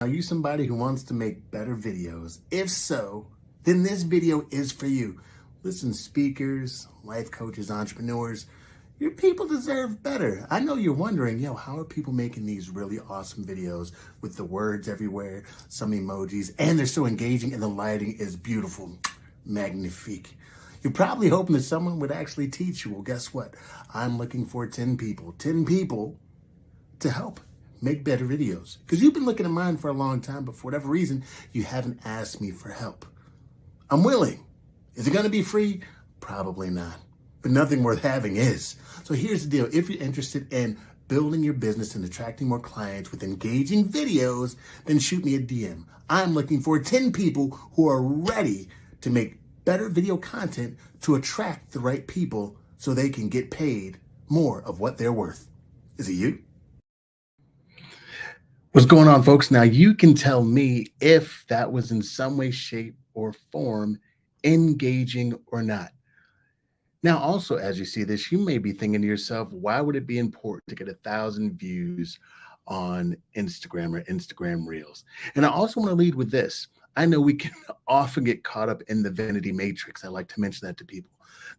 Are you somebody who wants to make better videos? If so, then this video is for you. Listen, speakers, life coaches, entrepreneurs, your people deserve better. I know you're wondering, how are people making these really awesome videos with the words everywhere, some emojis, and they're so engaging and the lighting is beautiful, magnifique. You're probably hoping that someone would actually teach you. Well, guess what? I'm looking for 10 people to help make better videos. Because you've been looking at mine for a long time, but for whatever reason, you haven't asked me for help. I'm willing. Is it going to be free? Probably not. But nothing worth having is. So here's the deal. If you're interested in building your business and attracting more clients with engaging videos, then shoot me a DM. I'm looking for 10 people who are ready to make better video content to attract the right people so they can get paid more of what they're worth. Is it you? What's going on, folks? Now you can tell me if that was in some way, shape, or form engaging or not. Now, also, as you see this, you may be thinking to yourself, why would it be important to get 1,000 views on Instagram or Instagram Reels? And I also want to lead with this. I know we can often get caught up in the vanity matrix. I like to mention that to people.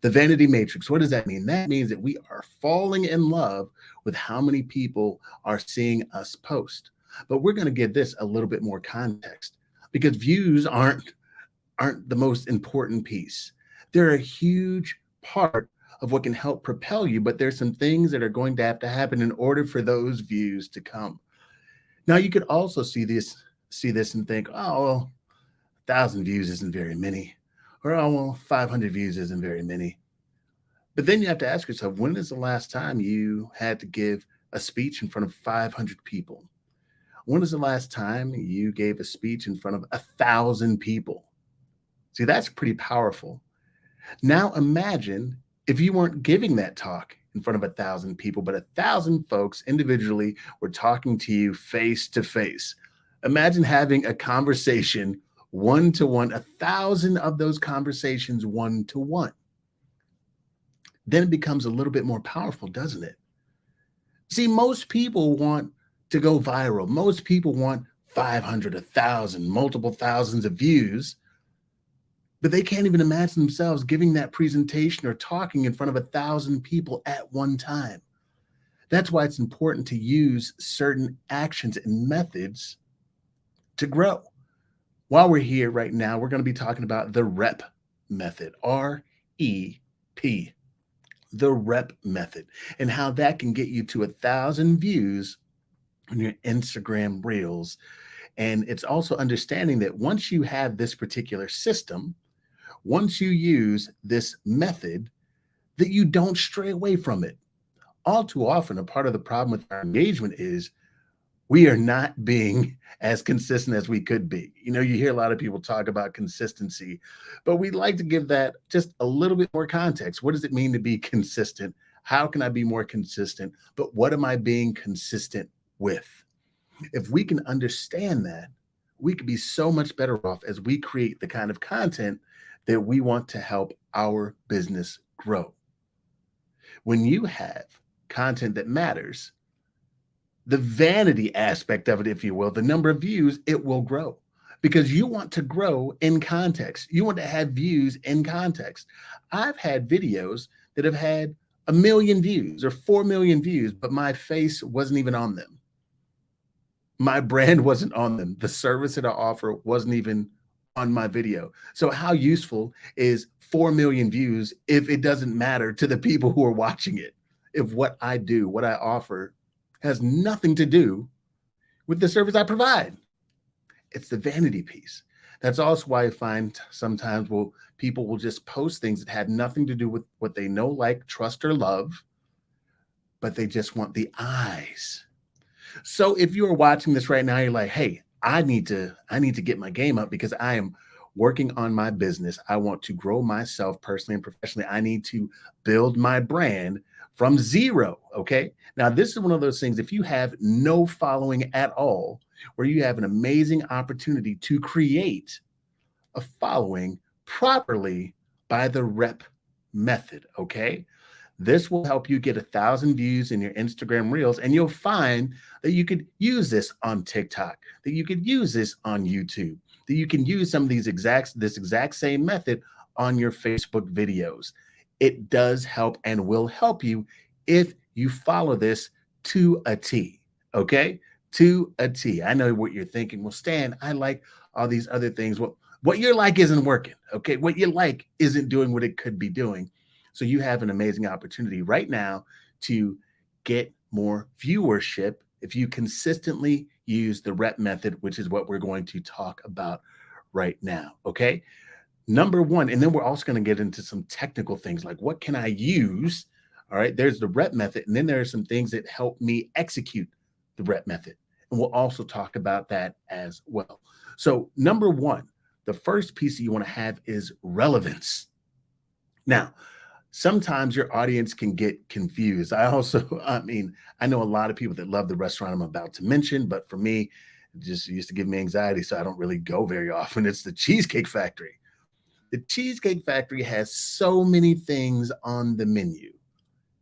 The vanity matrix, what does that mean? That means that we are falling in love with how many people are seeing us post. But we're going to give this a little bit more context because views aren't the most important piece. They're a huge part of what can help propel you, but there's some things that are going to have to happen in order for those views to come. Now, you could also see this and think, oh, well, 1,000 views isn't very many, or oh, well, 500 views isn't very many. But then you have to ask yourself, when is the last time you had to give a speech in front of 500 people? When was the last time you gave a speech in front of 1,000 people? See, that's pretty powerful. Now imagine if you weren't giving that talk in front of 1,000 people, but 1,000 folks individually were talking to you face to face. Imagine having a conversation one-to-one, 1,000 of those conversations one-to-one. Then it becomes a little bit more powerful, doesn't it? See, most people want to go viral. Most people want 500, 1,000, multiple thousands of views, but they can't even imagine themselves giving that presentation or talking in front of 1,000 people at one time. That's why it's important to use certain actions and methods to grow. While we're here right now, we're going to be talking about the REP method, R-E-P, the REP method, and how that can get you to 1,000 views on your Instagram Reels. And it's also understanding that once you have this particular system, once you use this method, that you don't stray away from it. All too often, a part of the problem with our engagement is we are not being as consistent as we could be. You hear a lot of people talk about consistency, but we'd like to give that just a little bit more context. What does it mean to be consistent? How can I be more consistent? But what am I being consistent with? If we can understand that, we could be so much better off as we create the kind of content that we want to help our business grow. When you have content that matters, the vanity aspect of it, if you will, the number of views, it will grow because you want to grow in context. You want to have views in context. I've had videos that have had 1 million views or 4 million views, but my face wasn't even on them. My brand wasn't on them. The service that I offer wasn't even on my video. So how useful is 4 million views if it doesn't matter to the people who are watching it? If what I do, what I offer has nothing to do with the service I provide. It's the vanity piece. That's also why I find sometimes people will just post things that have nothing to do with what they know, like, trust, or love, but they just want the eyes. So if you are watching this right now, you're like, hey, I need to get my game up because I am working on my business. I want to grow myself personally and professionally. I need to build my brand from zero. Okay. Now, this is one of those things, if you have no following at all, where you have an amazing opportunity to create a following properly by the REP method. Okay. This will help you get 1,000 views in your Instagram reels, and you'll find that you could use this on TikTok, that you could use this on YouTube, that you can use some of this exact same method on your Facebook videos. It does help and will help you if you follow this to a T. Okay, to a T. I know what you're thinking. Well, Stan, I like all these other things. Well, what you like isn't working. Okay, what you like isn't doing what it could be doing. So you have an amazing opportunity right now to get more viewership if you consistently use the rep method, which is what we're going to talk about right now. Okay. Number one, and then we're also going to get into some technical things like what can I use? All right. There's the rep method. And then there are some things that help me execute the rep method. And we'll also talk about that as well. So, number one, the first piece that you want to have is relevance. Now, sometimes your audience can get confused. I know a lot of people that love the restaurant I'm about to mention, but for me, it just used to give me anxiety. So I don't really go very often. It's the Cheesecake Factory. The Cheesecake Factory has so many things on the menu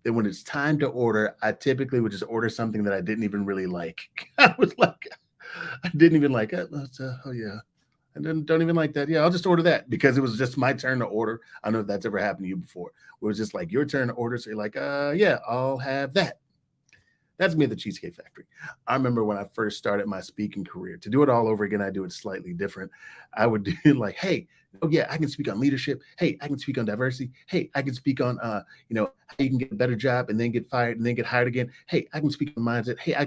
that when it's time to order, I typically would just order something that I didn't even really like. I was like, I didn't even like it. Oh, yeah. I don't even like that. Yeah, I'll just order that because it was just my turn to order. I don't know if that's ever happened to you before. Where it was just like your turn to order. So you're like, yeah, I'll have that. That's me at the Cheesecake Factory. I remember when I first started my speaking career. To do it all over again, I do it slightly different. I would do it like, hey, oh yeah, I can speak on leadership. Hey, I can speak on diversity. Hey, I can speak on how you can get a better job and then get fired and then get hired again. Hey, I can speak on mindset. Hey, I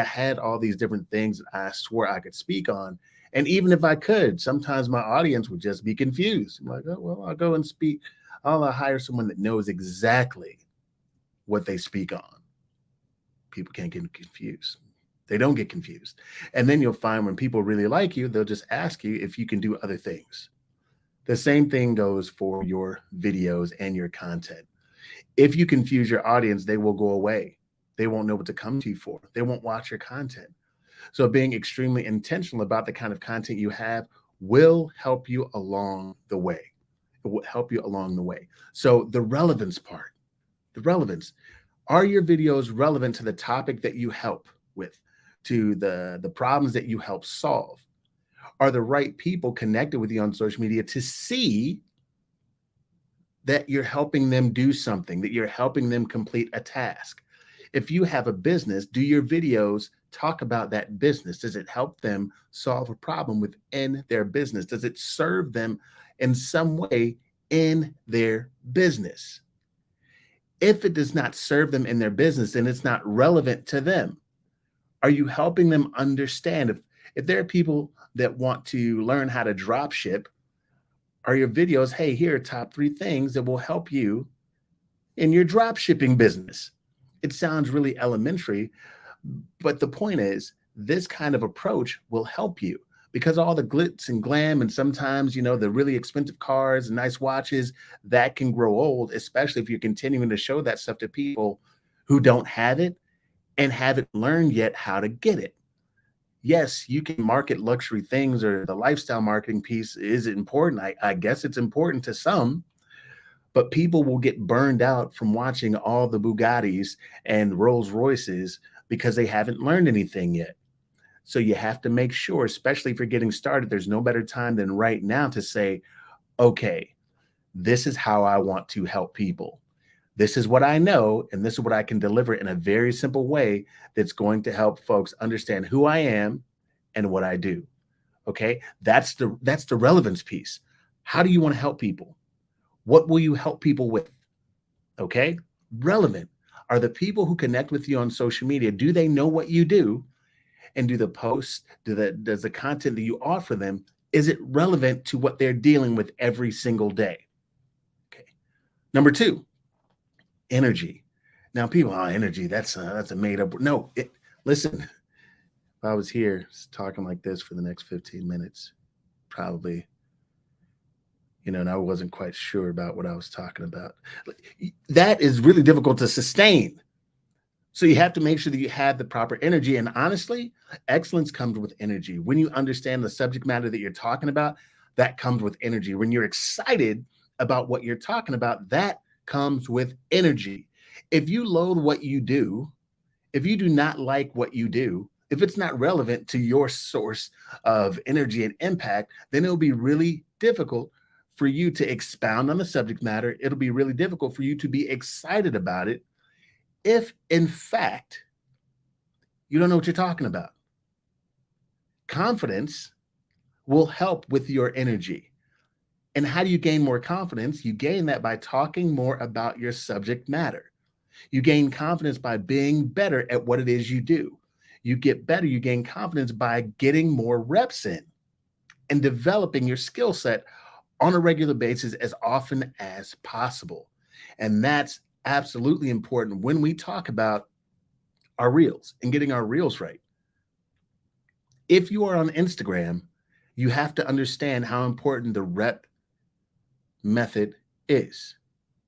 had all these different things that I swore I could speak on. And even if I could, sometimes my audience would just be confused. I'm like, oh well, I'll go and speak. I'll hire someone that knows exactly what they speak on. People can't get confused. They don't get confused. And then you'll find when people really like you, they'll just ask you if you can do other things. The same thing goes for your videos and your content. If you confuse your audience, they will go away. They won't know what to come to you for. They won't watch your content. So being extremely intentional about the kind of content you have will help you along the way. It will help you along the way. So the relevance part, the relevance. Are your videos relevant to the topic that you help with, to the problems that you help solve? Are the right people connected with you on social media to see that you're helping them do something, that you're helping them complete a task? If you have a business, do your videos talk about that business? Does it help them solve a problem within their business? Does it serve them in some way in their business? If it does not serve them in their business, then it's not relevant to them. Are you helping them understand? If there are people that want to learn how to drop ship, are your videos, hey, here are top 3 things that will help you in your drop shipping business? It sounds really elementary, but the point is, this kind of approach will help you because all the glitz and glam and sometimes, the really expensive cars and nice watches that can grow old, especially if you're continuing to show that stuff to people who don't have it and haven't learned yet how to get it. Yes, you can market luxury things or the lifestyle marketing piece is important. I guess it's important to some, but people will get burned out from watching all the Bugattis and Rolls Royces because they haven't learned anything yet. So you have to make sure, especially if you're getting started, there's no better time than right now to say, okay, this is how I want to help people. This is what I know, and this is what I can deliver in a very simple way that's going to help folks understand who I am and what I do. Okay, that's the relevance piece. How do you want to help people? What will you help people with? Okay, relevant. Are the people who connect with you on social media, do they know what you do? And do the posts, does the content that you offer them, is it relevant to what they're dealing with every single day? Okay. Number 2, energy. Now, people, energy, that's a made up. No, listen, if I was here talking like this for the next 15 minutes, probably, and I wasn't quite sure about what I was talking about. That is really difficult to sustain. So you have to make sure that you have the proper energy. And honestly, excellence comes with energy. When you understand the subject matter that you're talking about, that comes with energy. When you're excited about what you're talking about, that comes with energy. If you loathe what you do, if you do not like what you do, if it's not relevant to your source of energy and impact, then it'll be really difficult for you to expound on the subject matter. It'll be really difficult for you to be excited about it if, in fact, you don't know what you're talking about. Confidence will help with your energy. And how do you gain more confidence? You gain that by talking more about your subject matter. You gain confidence by being better at what it is you do. You get better, you gain confidence by getting more reps in and developing your skill set on a regular basis as often as possible. And that's absolutely important when we talk about our reels and getting our reels right. If you are on Instagram, you have to understand how important the rep method is.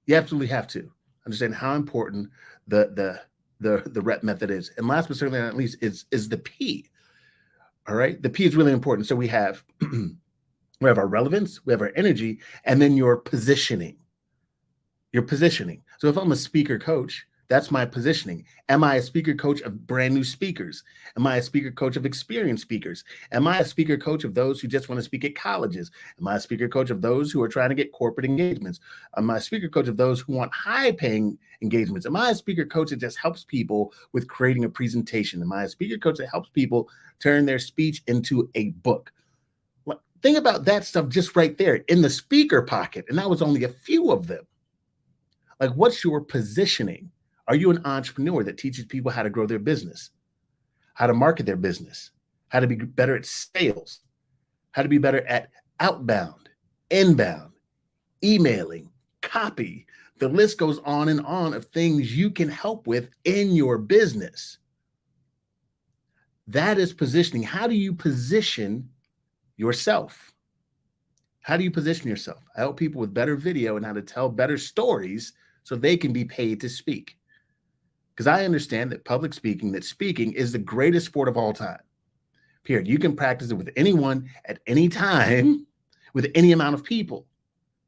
You absolutely have to understand how important the rep method is. And last but certainly not least is the P. All right. The P is really important. So we have we have our relevance, we have our energy, and then your positioning. Your positioning. So if I'm a speaker coach, that's my positioning. Am I a speaker coach of brand new speakers? Am I a speaker coach of experienced speakers? Am I a speaker coach of those who just want to speak at colleges? Am I a speaker coach of those who are trying to get corporate engagements? Am I a speaker coach of those who want high paying engagements? Am I a speaker coach that just helps people with creating a presentation? Am I a speaker coach that helps people turn their speech into a book? Think about that stuff just right there in the speaker pocket. And that was only a few of them. Like, what's your positioning? Are you an entrepreneur that teaches people how to grow their business, how to market their business, how to be better at sales, how to be better at outbound, inbound, emailing, copy? The list goes on and on of things you can help with in your business. That is positioning. How do you position yourself? How do you position yourself? I help people with better video and how to tell better stories so they can be paid to speak. Because I understand that public speaking, that speaking is the greatest sport of all time. Period. You can practice it with anyone at any time, with any amount of people.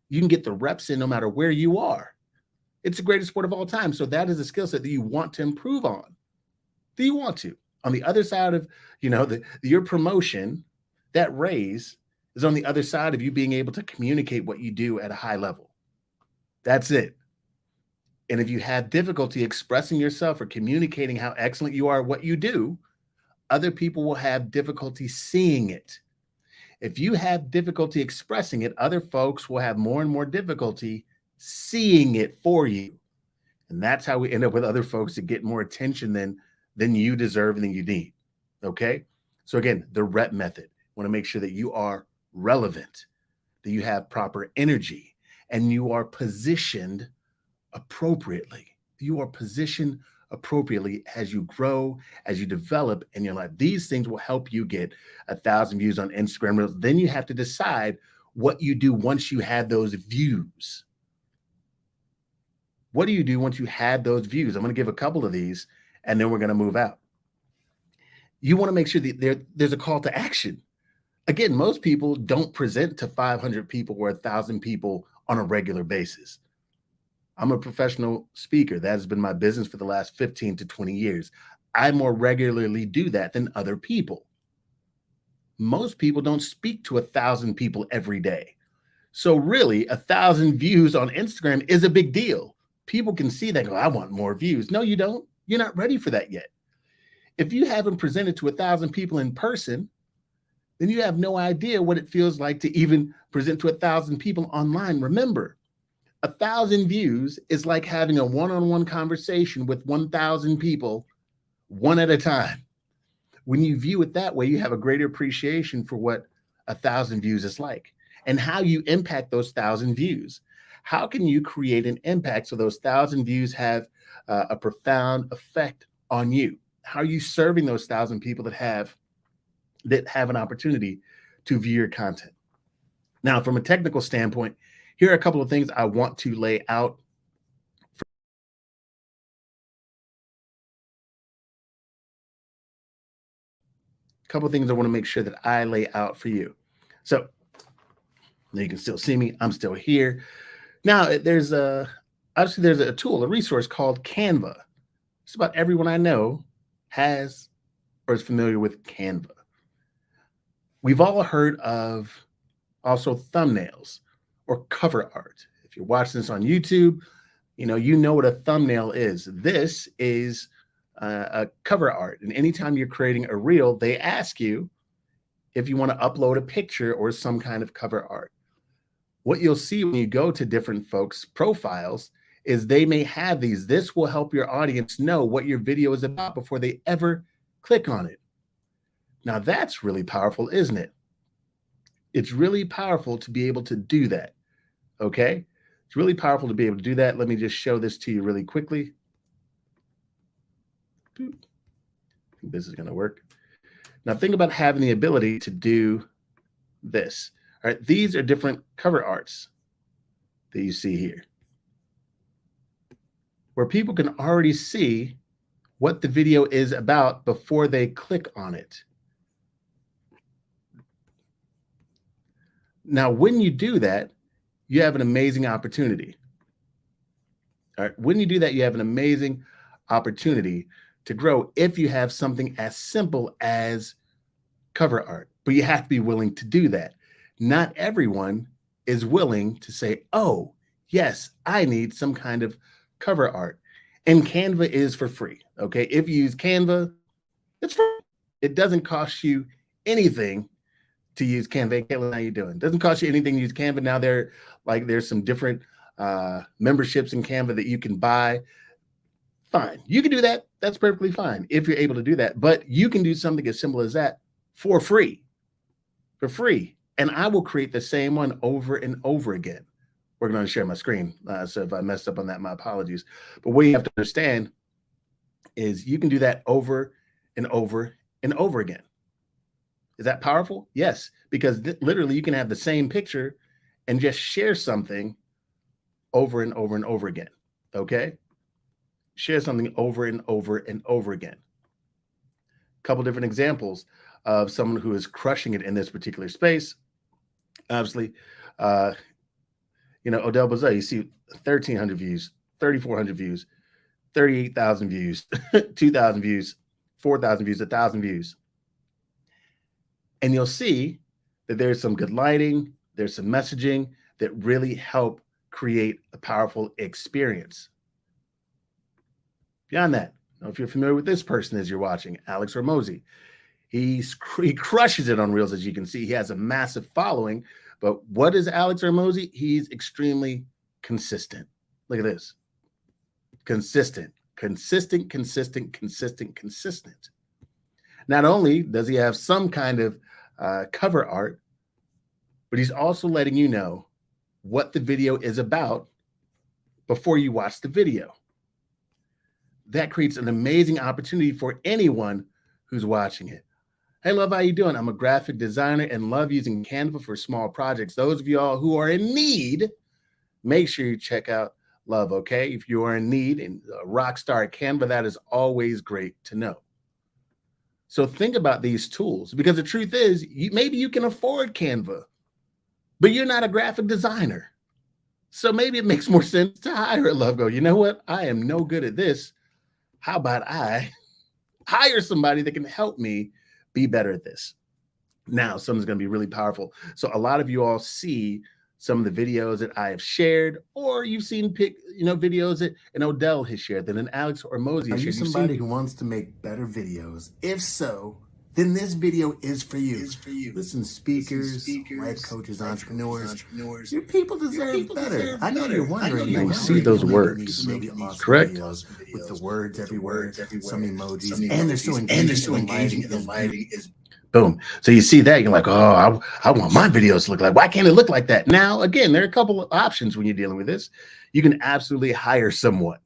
You can get the reps in no matter where you are. It's the greatest sport of all time. So that is a skill set that you want to improve on. Do you want to? On the other side of, your promotion, that raise is on the other side of you being able to communicate what you do at a high level. That's it. And if you have difficulty expressing yourself or communicating how excellent you are at what you do, other people will have difficulty seeing it. If you have difficulty expressing it, other folks will have more and more difficulty seeing it for you. And that's how we end up with other folks that get more attention than you deserve and than you need. Okay? So again, the rep method. Want to make sure that you are relevant, that you have proper energy, and you are positioned appropriately. You are positioned appropriately as you grow, as you develop in your life. These things will help you get 1,000 views on Instagram Reels. Then you have to decide what you do once you have those views. What do you do once you have those views? I'm going to give a couple of these, and then we're going to move out. You want to make sure that there's a call to action. Again, most people don't present to 500 people or 1,000 people on a regular basis. I'm a professional speaker. That has been my business for the last 15 to 20 years. I more regularly do that than other people. Most people don't speak to 1,000 people every day. So really, 1,000 views on Instagram is a big deal. People can see that, go, I want more views. No, you don't. You're not ready for that yet. If you haven't presented to 1,000 people in person, then you have no idea what it feels like to even present to 1,000 people online. Remember, 1,000 views is like having a one-on-one conversation with 1,000 people, one at a time. When you view it that way, you have a greater appreciation for what 1,000 views is like and how you impact those 1,000 views. How can you create an impact so those 1,000 views have a profound effect on you? How are you serving those 1,000 people that have an opportunity to view your content? Now, from a technical standpoint, here are a couple of things I want to lay out. A couple of things I want to make sure that I lay out for you. So you can still see me. I'm still here. Now, there's Obviously, there's a tool, a resource called Canva. Just about everyone I know has or is familiar with Canva. We've all heard of also thumbnails or cover art. If you're watching this on YouTube, you know what a thumbnail is. This is a cover art. And anytime you're creating a reel, they ask you if you want to upload a picture or some kind of cover art. What you'll see when you go to different folks' profiles is they may have these. This will help your audience know what your video is about before they ever click on it. Now, that's really powerful, isn't it? It's really powerful to be able to do that. Okay? It's really powerful to be able to do that. Let me just show this to you really quickly. I think this is going to work. Now, think about having the ability to do this. All right, these are different cover arts that you see here, where people can already see what the video is about before they click on it. Now, when you do that, you have an amazing opportunity. All right, when you do that, you have an amazing opportunity to grow if you have something as simple as cover art, but you have to be willing to do that. Not everyone is willing to say, oh, yes, I need some kind of cover art. And Canva is for free. Okay. If you use Canva, it's free. It doesn't cost you anything to use Canva. Caitlin, how you doing? It doesn't cost you anything to use Canva. Now there's some different memberships in Canva that you can buy. Fine. You can do that. That's perfectly fine if you're able to do that. But you can do something as simple as that for free. For free. And I will create the same one over and over again. We're going to share my screen. So if I messed up on that, my apologies. But what you have to understand is you can do that over and over and over again. Is that powerful? Yes, because literally you can have the same picture and just share something over and over and over again. Okay? Share something over and over and over again. A couple different examples of someone who is crushing it in this particular space. Obviously, Odell Bazet, you see 1,300 views, 3,400 views, 38,000 views, 2,000 views, 4,000 views, 1,000 views. And you'll see that there's some good lighting, there's some messaging that really help create a powerful experience. Beyond that, if you're familiar with this person as you're watching, Alex Hormozi, he crushes it on Reels, as you can see. He has a massive following. But what is Alex Hormozi? He's extremely consistent. Look at this. Consistent. Not only does he have some kind of cover art, but he's also letting you know what the video is about before you watch the video. That creates an amazing opportunity for anyone who's watching it. Hey, love, how you doing? I'm a graphic designer and love using Canva for small projects. Those of y'all who are in need, make sure you check out Love, okay? If you are in need and a rock star at Canva, that is always great to know. So think about these tools, because the truth is, maybe you can afford Canva, but you're not a graphic designer. So maybe it makes more sense to hire a Love. Go, you know what? I am no good at this. How about I hire somebody that can help me be better at this? Now, something's going to be really powerful. So a lot of you all see some of the videos that I have shared, or you've seen videos that an Odell has shared, that an Alex Hormozi has shared. Are you somebody who wants to make better videos? If so, then this video is for you. Listen, speakers, life coaches, entrepreneurs, your people deserve better. I know you're wondering. You see those words, correct? With the words everywhere, some emojis, and they're so engaging. The lighting is boom. So you see that, you're like, oh, I want my videos to look like. Why can't it look like that? Now, again, there are a couple of options when you're dealing with this. You can absolutely hire someone,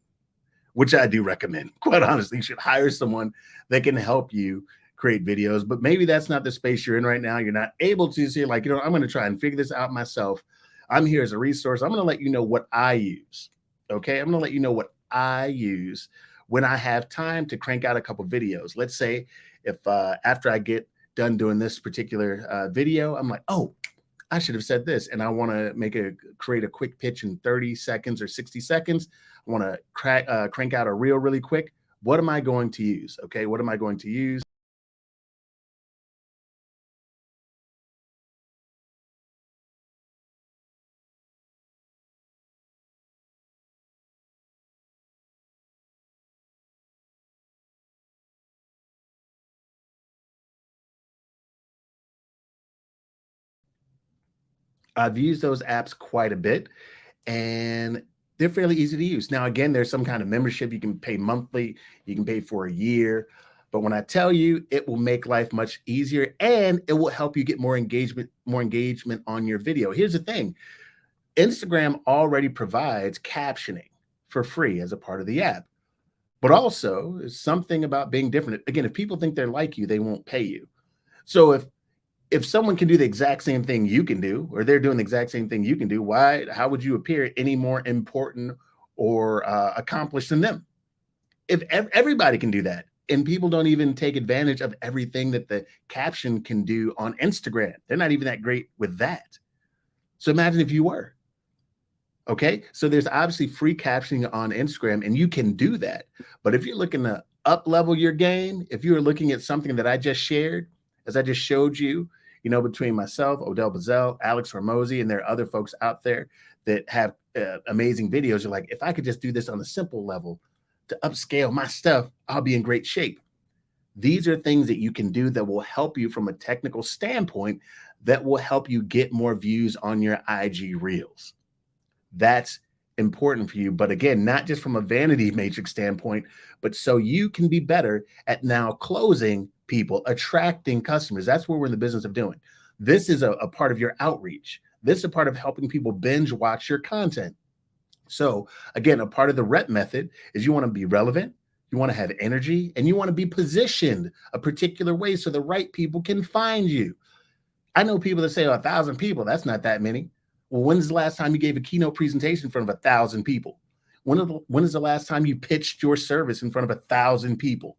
which I do recommend. Quite honestly, you should hire someone that can help you create videos, but maybe that's not the space you're in right now. You're not able to. So you're like, I'm going to try and figure this out myself. I'm here as a resource. I'm going to let you know what I use. Okay. I'm going to let you know what I use when I have time to crank out a couple videos. Let's say if after I get done doing this particular video, I'm like, oh, I should have said this, and I want to create a quick pitch in 30 seconds or 60 seconds. I want to crank out a reel really quick. What am I going to use? Okay, what am I going to use? I've used those apps quite a bit, and they're fairly easy to use. Now, again, there's some kind of membership. You can pay monthly, you can pay for a year. But when I tell you, it will make life much easier and it will help you get more engagement on your video. Here's the thing. Instagram already provides captioning for free as a part of the app. But also, there's something about being different. Again, if people think they're like you, they won't pay you. So if someone can do the exact same thing you can do, or they're doing the exact same thing you can do, how would you appear any more important or accomplished than them? If everybody can do that, and people don't even take advantage of everything that the caption can do on Instagram, they're not even that great with that. So imagine if you were. Okay. So there's obviously free captioning on Instagram, and you can do that. But if you're looking to up level your game, if you're looking at something that I just shared, as I just showed you, between myself, Odell Bazell, Alex Hormozy, and there are other folks out there that have amazing videos. You're like, if I could just do this on a simple level to upscale my stuff, I'll be in great shape. These are things that you can do that will help you from a technical standpoint, that will help you get more views on your IG reels. That's important for you. But again, not just from a vanity matrix standpoint, but so you can be better at now closing people, attracting customers. That's what we're in the business of doing. This is a part of your outreach. This is a part of helping people binge watch your content. So again, a part of the rep method is you want to be relevant, you want to have energy, and you want to be positioned a particular way so the right people can find you. I know people that say, oh, 1,000 people, that's not that many. Well, when's the last time you gave a keynote presentation in front of 1,000 people? When is the last time you pitched your service in front of 1,000 people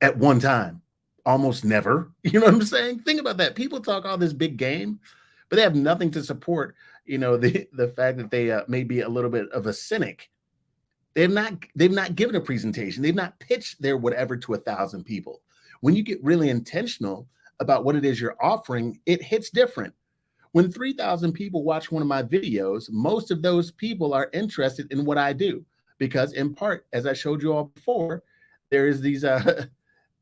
at one time? Almost never. You know what I'm saying? Think about that. People talk all this big game, but they have nothing to support, the fact that they may be a little bit of a cynic. They've not given a presentation. They've not pitched their whatever to 1,000 people. When you get really intentional about what it is you're offering, it hits different. When 3,000 people watch one of my videos, most of those people are interested in what I do because, in part, as I showed you all before, there's these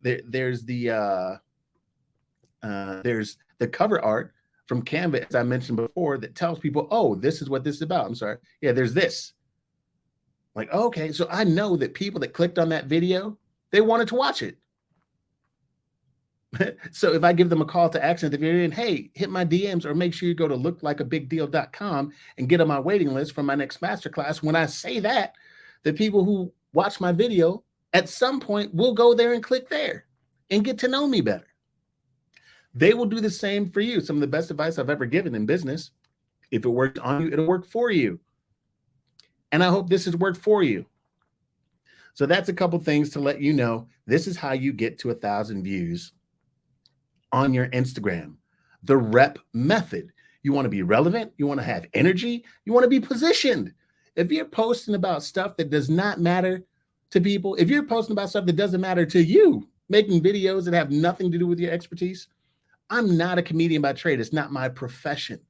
there's the cover art from Canva, as I mentioned before, that tells people, oh, this is what this is about. I'm sorry. Yeah, there's this. Like, okay, so I know that people that clicked on that video, they wanted to watch it. So if I give them a call to action at the very end, hey, hit my DMs or make sure you go to looklikeabigdeal.com and get on my waiting list for my next masterclass. When I say that, the people who watch my video at some point will go there and click there and get to know me better. They will do the same for you. Some of the best advice I've ever given in business, if it worked on you, it'll work for you. And I hope this has worked for you. So that's a couple things to let you know. This is how you get to 1,000 views on your Instagram. The rep method. You want to be relevant. You want to have energy. You want to be positioned. If you're posting about stuff that does not matter to people, if you're posting about stuff that doesn't matter to you, making videos that have nothing to do with your expertise, I'm not a comedian by trade. It's not my profession.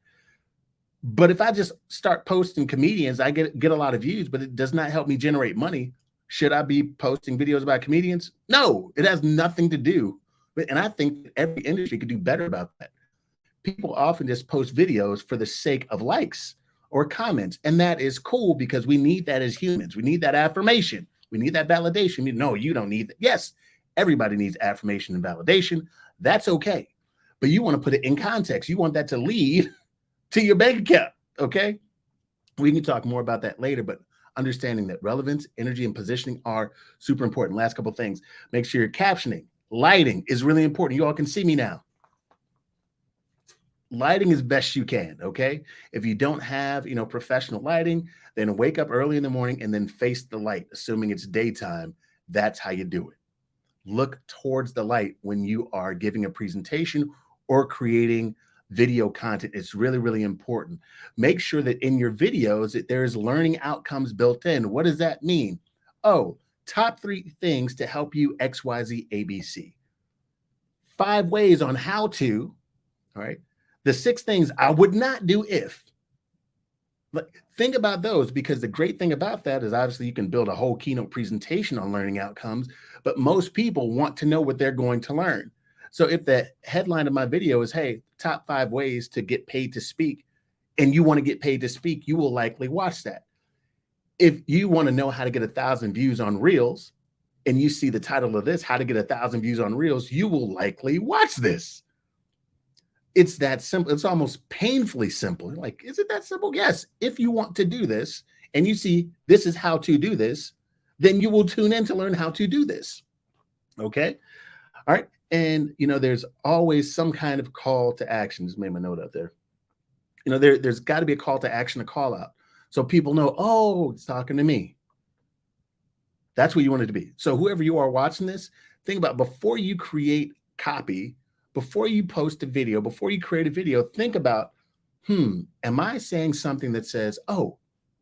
But if I just start posting comedians, I get a lot of views, but it does not help me generate money. Should I be posting videos about comedians? No, it has nothing to do. And I think that every industry could do better about that. People often just post videos for the sake of likes or comments. And that is cool because we need that as humans. We need that affirmation. We need that validation. No, you don't need that. Yes, everybody needs affirmation and validation. That's okay. But you want to put it in context. You want that to lead to your bank account. Okay. We can talk more about that later, but understanding that relevance, energy, and positioning are super important. Last couple of things. Make sure you're captioning. Lighting is really important. You all can see me now. Lighting as best you can. Okay. If you don't have, professional lighting, then wake up early in the morning and then face the light, assuming it's daytime. That's how you do it. Look towards the light when you are giving a presentation or creating video content. It's really, really important. Make sure that in your videos that there's learning outcomes built in. What does that mean? Oh, top 3 things to help you XYZ ABC. 5 ways on how to, all right? The 6 things I would not do if. Like, think about those, because the great thing about that is obviously you can build a whole keynote presentation on learning outcomes, but most people want to know what they're going to learn. So if the headline of my video is, hey, top 5 ways to get paid to speak, and you want to get paid to speak, you will likely watch that. If you want to know how to get 1,000 views on Reels, and you see the title of this, how to get 1,000 views on Reels, you will likely watch this. It's that simple. It's almost painfully simple. Like, is it that simple? Yes. If you want to do this and you see this is how to do this, then you will tune in to learn how to do this. Okay. All right. And, there's always some kind of call to action. Just made my note up there. There's got to be a call to action, a call out. So people know, oh, it's talking to me. That's what you want it to be. So whoever you are watching this, think about before you create copy, before you post a video, before you create a video, think about, am I saying something that says, oh,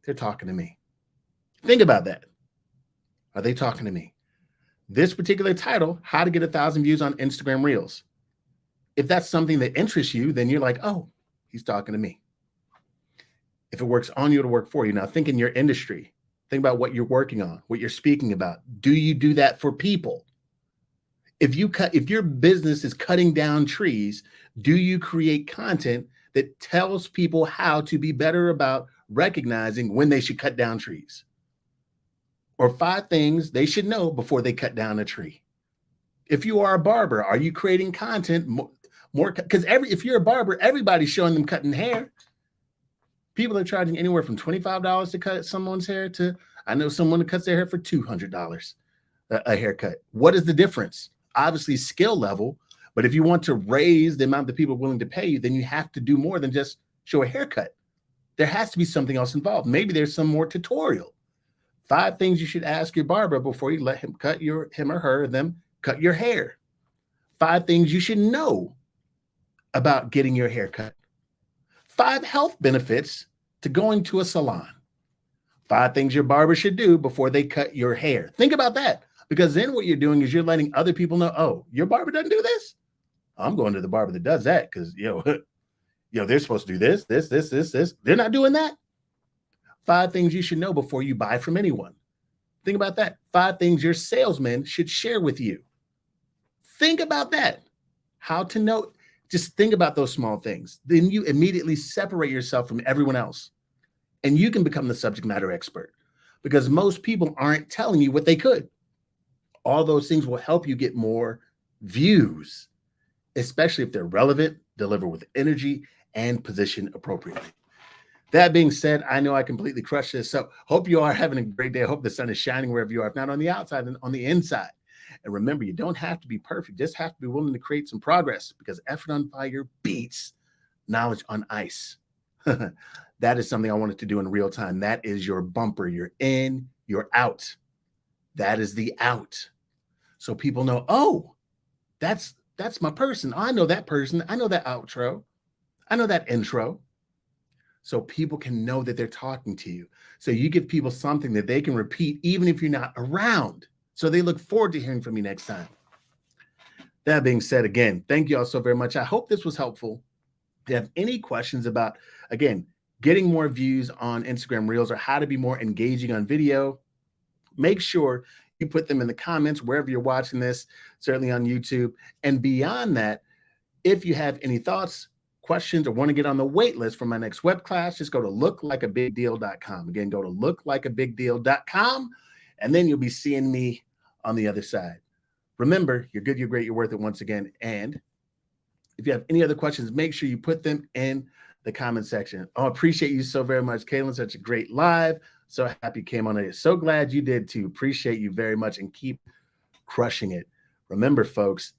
they're talking to me? Think about that. Are they talking to me? This particular title, how to get 1,000 views on Instagram Reels. If that's something that interests you, then you're like, oh, he's talking to me. If it works on you, it'll work for you. Now think in your industry. Think about what you're working on, what you're speaking about. Do you do that for people? If your business is cutting down trees, do you create content that tells people how to be better about recognizing when they should cut down trees? Or 5 things they should know before they cut down a tree. If you are a barber, are you creating content more? Because if you're a barber, everybody's showing them cutting hair. People are charging anywhere from $25 to cut someone's hair to, I know someone who cuts their hair for $200 a haircut. What is the difference? Obviously skill level, but if you want to raise the amount that people are willing to pay you, then you have to do more than just show a haircut. There has to be something else involved. Maybe there's some more tutorial. 5 things you should ask your barber before you let him or them cut your hair. 5 things you should know about getting your hair cut. 5 health benefits to going to a salon. 5 things your barber should do before they cut your hair. Think about that. Because then what you're doing is you're letting other people know, oh, your barber doesn't do this? I'm going to the barber that does that because, they're supposed to do this. They're not doing that. 5 things you should know before you buy from anyone. Think about that. 5 things your salesman should share with you. Think about that. How to know. Just think about those small things. Then you immediately separate yourself from everyone else. And you can become the subject matter expert because most people aren't telling you what they could. All those things will help you get more views, especially if they're relevant, deliver with energy, and position appropriately. That being said, I know I completely crushed this. So hope you are having a great day. I hope the sun is shining wherever you are, if not on the outside, then on the inside. And remember, you don't have to be perfect. Just have to be willing to create some progress because effort on fire beats knowledge on ice. That is something I wanted to do in real time. That is your bumper. You're in, you're out. That is the out. So people know, oh, that's my person. I know that person. I know that outro. I know that intro. So people can know that they're talking to you. So you give people something that they can repeat even if you're not around. So they look forward to hearing from you next time. That being said, again, thank you all so very much. I hope this was helpful. If you have any questions about, again, getting more views on Instagram Reels or how to be more engaging on video, make sure you put them in the comments wherever you're watching this, certainly on YouTube. And beyond that, if you have any thoughts, questions, or want to get on the wait list for my next web class, just go to looklikeabigdeal.com. Again, go to looklikeabigdeal.com, and then you'll be seeing me on the other side. Remember, you're good, you're great, you're worth it once again. And if you have any other questions, make sure you put them in the comment section. I appreciate you so very much, Caitlin. Such a great live. So happy you came on it. So glad you did too. Appreciate you very much and keep crushing it. Remember, folks,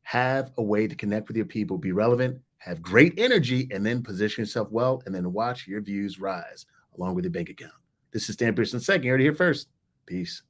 have a way to connect with your people, be relevant, have great energy, and then position yourself well, and then watch your views rise along with your bank account. This is Stan Pearson II. You heard it here first. Peace.